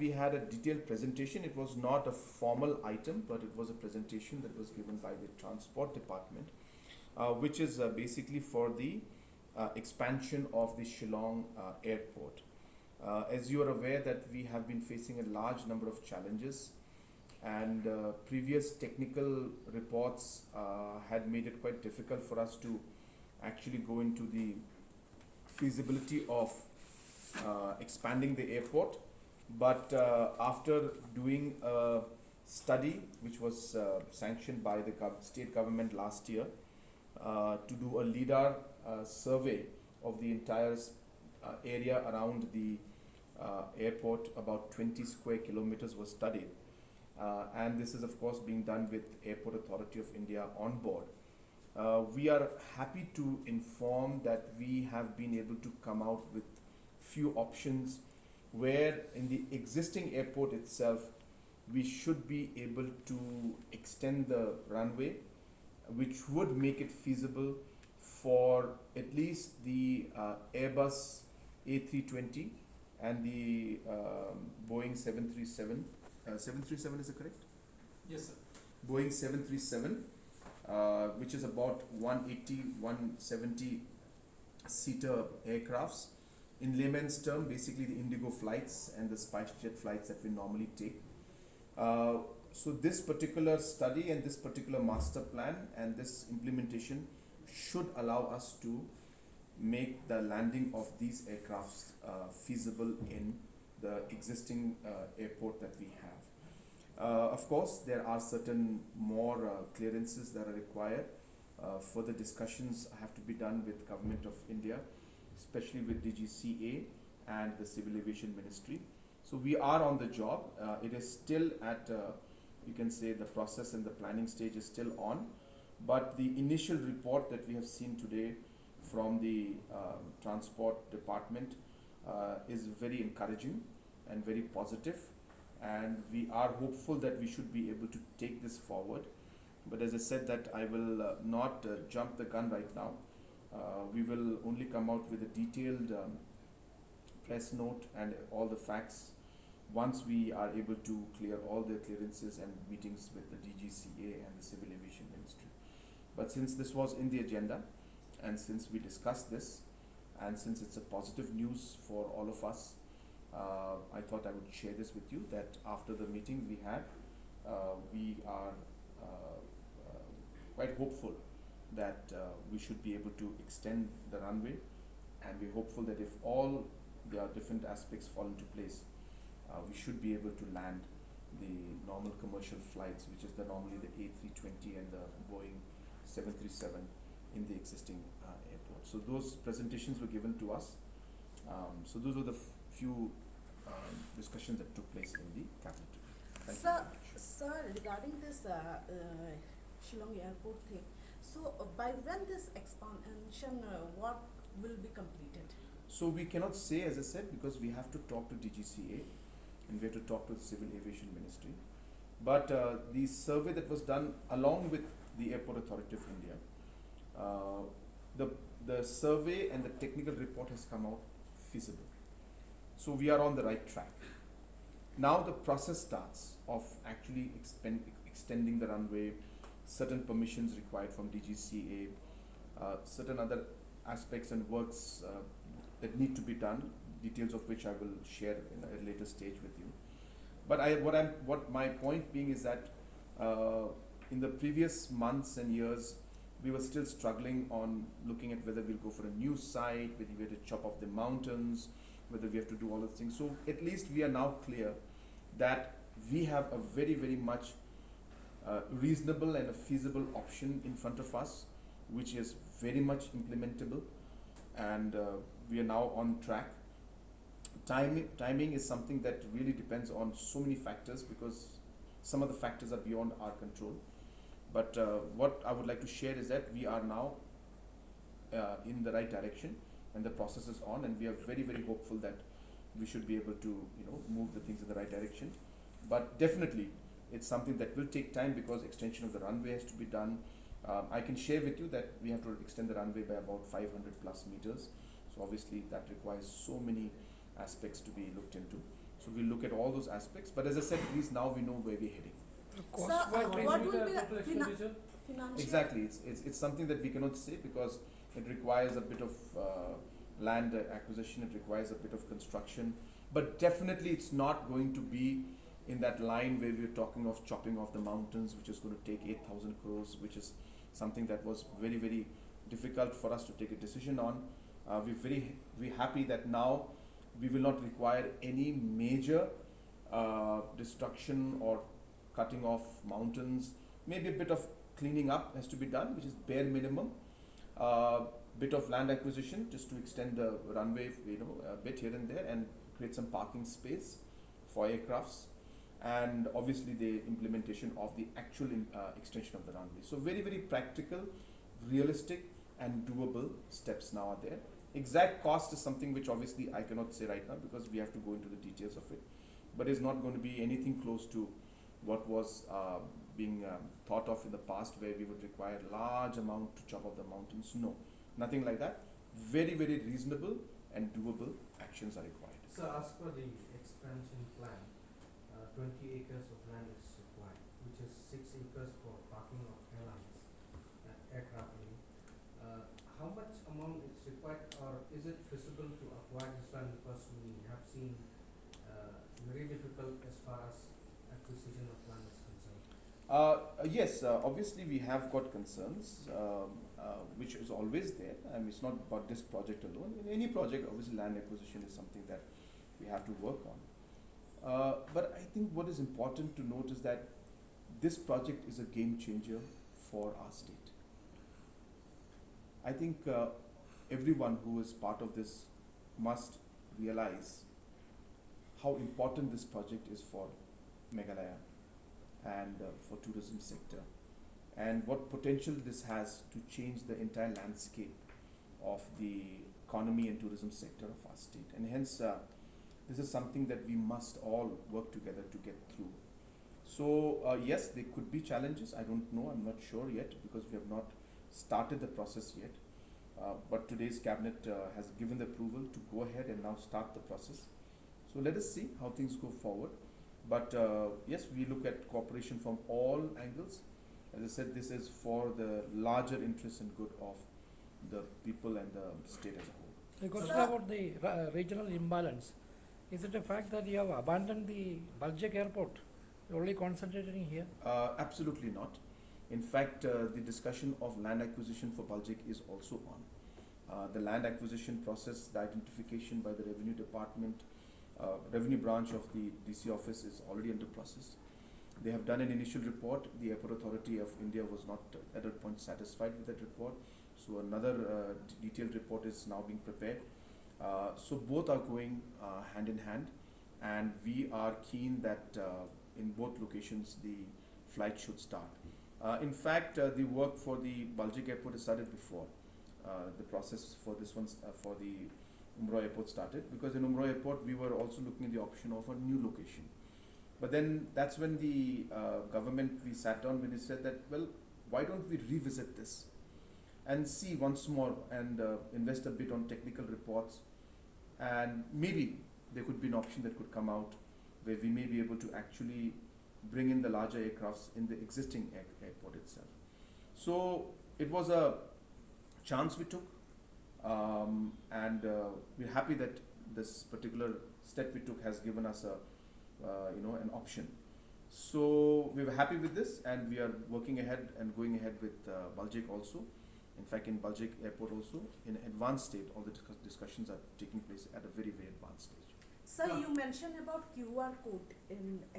we had a detailed presentation. It was not a formal item, but it was a presentation that was given by the Transport Department, which is basically for the expansion of the Shillong airport. As you are aware that we have been facing a large number of challenges, and previous technical reports had made it quite difficult for us to actually go into the feasibility of expanding the airport. But after doing a study which was sanctioned by the state government last year to do a LIDAR survey of the entire area around the airport, about 20 square kilometers was studied. And this is of course being done with Airport Authority of India on board. We are happy to inform that we have been able to come out with few options where in the existing airport itself we should be able to extend the runway, which would make it feasible for at least the Airbus A320 and the Boeing 737. 737 is it correct? Yes, sir. Boeing 737, which is about 180, 170 seater aircrafts. In layman's term, basically the Indigo flights and the SpiceJet flights that we normally take. So this particular study and this particular master plan and this implementation should allow us to make the landing of these aircrafts feasible in the existing airport that we have. Of course, there are certain more clearances that are required. Further discussions have to be done with Government of India, especially with DGCA and the Civil Aviation Ministry. So we are on the job. It is still at, you can say the process and the planning stage is still on. But the initial report that we have seen today from the Transport Department is very encouraging and very positive. And we are hopeful that we should be able to take this forward. But as I said that I will not jump the gun right now. We will only come out with a detailed press note and all the facts once we are able to clear all the clearances and meetings with the DGCA and the Civil Aviation Ministry. But since this was in the agenda and since we discussed this and since it's a positive news for all of us, I thought I would share this with you that after the meeting we had, we are quite hopeful that we should be able to extend the runway, and we're hopeful that if all the different aspects fall into place, we should be able to land the normal commercial flights, which is normally the A320 and the Boeing 737 in the existing airport. So those presentations were given to us. So those were the few discussions that took place in the cabinet. Thank you very much. Sir, regarding this Shillong airport thing, so by when this expansion work will be completed? So we cannot say, as I said, because we have to talk to DGCA and we have to talk to the Civil Aviation Ministry. But the survey that was done along with the Airport Authority of India, the survey and the technical report has come out feasible. So we are on the right track. Now the process starts of actually extending the runway, certain permissions required from DGCA, certain other aspects and works that need to be done, details of which I will share in a later stage with you. But what my point being is that in the previous months and years, we were still struggling on looking at whether we'll go for a new site, whether we have to chop off the mountains, whether we have to do all those things. So at least we are now clear that we have a very, very much reasonable and a feasible option in front of us, which is very much implementable, and we are now on track. Timing is something that really depends on so many factors, because some of the factors are beyond our control. But what I would like to share is that we are now in the right direction and the process is on, and we are very, very hopeful that we should be able to move the things in the right direction. But definitely it's something that will take time because extension of the runway has to be done. I can share with you that we have to extend the runway by about 500 plus meters. So obviously that requires so many aspects to be looked into. So we'll look at all those aspects. But as I said, at least now we know where we're heading. Sir, Cost-wise, what will will be be the the total expenditure? financial? Exactly, it's something that we cannot say because it requires a bit of land acquisition, it requires a bit of construction, but definitely it's not going to be in that line where we're talking of chopping off the mountains, which is going to take 8,000 crores, which is something that was very, very difficult for us to take a decision on. We're happy that now we will not require any major destruction or cutting off mountains. Maybe a bit of cleaning up has to be done, which is bare minimum. Bit of land acquisition just to extend the runway, a bit here and there, and create some parking space for aircrafts, and obviously the implementation of the actual extension of the runway. So very, very practical, realistic, and doable steps now are there. Exact cost is something which obviously I cannot say right now because we have to go into the details of it, but it's not going to be anything close to what was being thought of in the past, where we would require large amount to chop off the mountains. No, nothing like that. Very, very reasonable and doable actions are required. So as per the expansion plan, 20 acres of land is required, which is 6 acres for parking of airlines, aircraft. How much amount is required, or is it feasible to acquire this land, because we have seen very difficult as far as acquisition of land is concerned? Yes, obviously we have got concerns, which is always there. I mean, it's not about this project alone. In any project, obviously land acquisition is something that we have to work on. But I think what is important to note is that this project is a game changer for our state. I think everyone who is part of this must realize how important this project is for Meghalaya and for tourism sector, and what potential this has to change the entire landscape of the economy and tourism sector of our state. And hence this is something that we must all work together to get through. So yes, there could be challenges. I don't know, I'm not sure yet because we have not started the process yet. But today's cabinet has given the approval to go ahead and now start the process. So let us see how things go forward. But yes, we look at cooperation from all angles. As I said, this is for the larger interest and good of the people and the state as a whole. A question Sir. about the regional imbalance. Is it a fact that you have abandoned the Baljek airport? You're only concentrating here? Absolutely not. In fact, the discussion of land acquisition for Baljek is also on. The land acquisition process, the identification by the revenue department, revenue branch of the DC office is already under process. They have done an initial report. The Airport Authority of India was not at that point satisfied with that report. So another detailed report is now being prepared. So both are going hand in hand, and we are keen that in both locations the flight should start. In fact, the work for the Baljek airport has started before. The process for this one, for the Umroi airport started, because in Umroi airport we were also looking at the option of a new location. But then that's when the government, we sat down when it said that, well, why don't we revisit this and see once more and invest a bit on technical reports, and maybe there could be an option that could come out where we may be able to actually bring in the larger aircrafts in the existing airport itself. So it was a chance we took, and we're happy that this particular step we took has given us a an option. So we were happy with this, and we are working ahead and going ahead with Baljek also. In fact, in Baljek airport also, in advanced state, all the discussions are taking place at a very, very advanced stage. Sir, you mentioned about QR code in